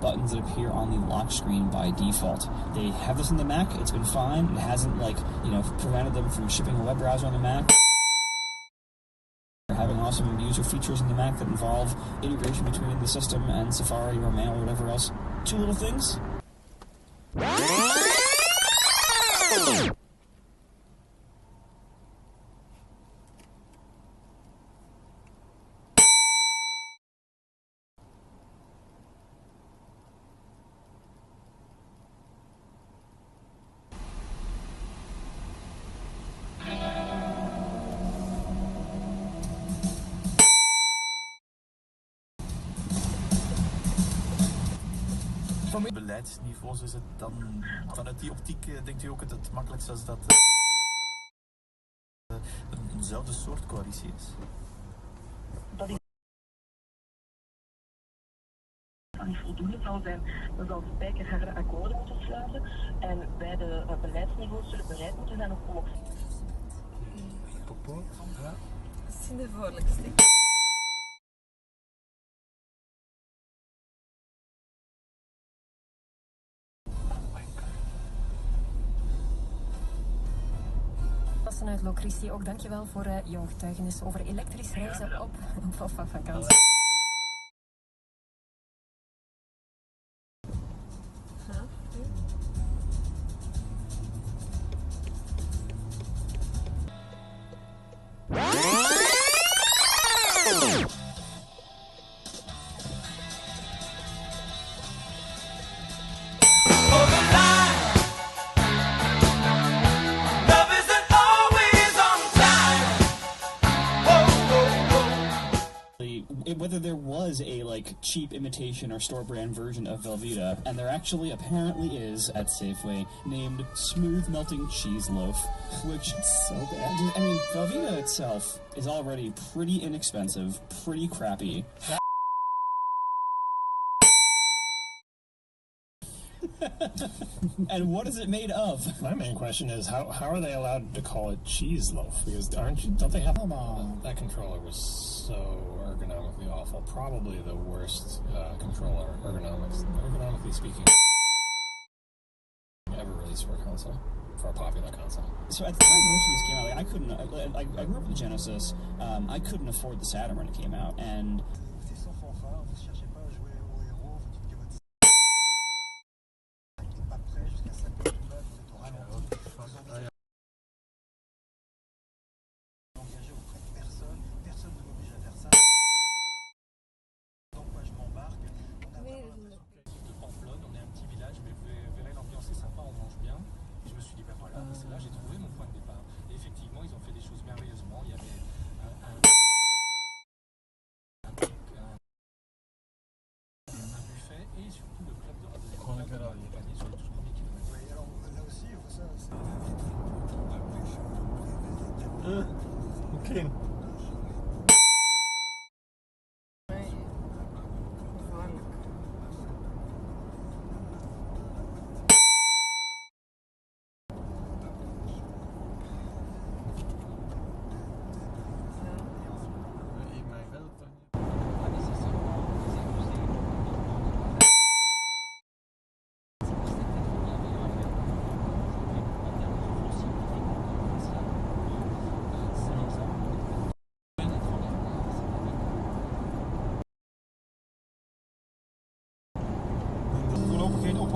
buttons that appear on the lock screen by default. They have this on the Mac. It's been fine. It hasn't, like, you know, prevented them from shipping a web browser on the Mac. They're having awesome user features in the Mac that involve integration between the system and Safari or Mail or whatever else. Two little things. Van beleidsniveaus is het dan, vanuit die optiek denkt u ook dat het makkelijkste is dat eenzelfde soort coalitie is? Dat is niet voldoende zal zijn, dan zal de spijkerharde akkoorden moeten sluiten en bij de beleidsniveaus zullen bereid moeten zijn om op. Dat is de voorlijkste. Vanuit Locristi ook dankjewel voor jouw getuigenis over elektrisch reizen op vakantie. Whether there was a like cheap imitation or store brand version of Velveeta, and there actually apparently is at Safeway, named Smooth Melting Cheese Loaf, which is so bad. I mean, Velveeta itself is already pretty inexpensive, pretty crappy. And what is it made of? My main question is how are they allowed to call it cheese loaf? Because don't they have that controller was so ergonomically awful. Probably the worst controller ergonomically speaking ever released for a console, for a popular console. So at the time when these came out, like, I grew up with the Genesis. I couldn't afford the Saturn when it came out, and Là, j'ai trouvé mon point de départ. Et effectivement, ils ont fait des choses merveilleusement. Il y avait un buffet et surtout le club de randonnée sur les 12 premiers kilomètres. Oui, alors là aussi, ça, c'est Ok.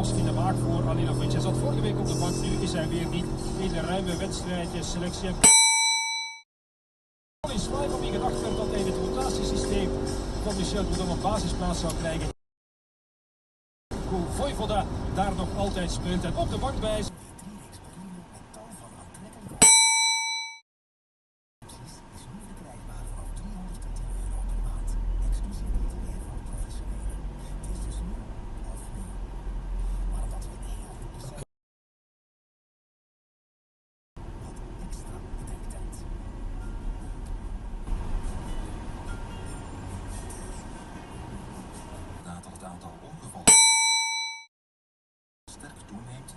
In de maak voor Alilovic. Hij zat vorige week op de bank, nu is hij weer niet. Hele ruime wedstrijdje, selectie. In Slijm van wie gedacht werd dat hij het rotatiesysteem van Michel Boudon op basisplaats zou krijgen. Voivoda daar nog altijd speelt en op de bank bij.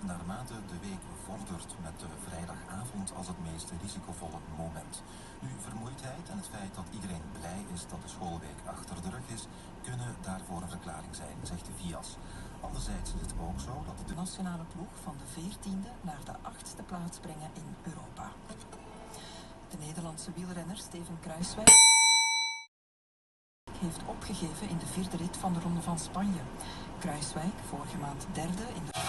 Naarmate de week vordert met de vrijdagavond als het meest risicovolle moment. Nu, vermoeidheid en het feit dat iedereen blij is dat de schoolweek achter de rug is, kunnen daarvoor een verklaring zijn, zegt de VIAS. Anderzijds is het ook zo dat de nationale ploeg van de 14e naar de 8e plaats brengen in Europa. De Nederlandse wielrenner Steven Kruijswijk heeft opgegeven in de 4e rit van de Ronde van Spanje. Kruijswijk, vorige maand derde in de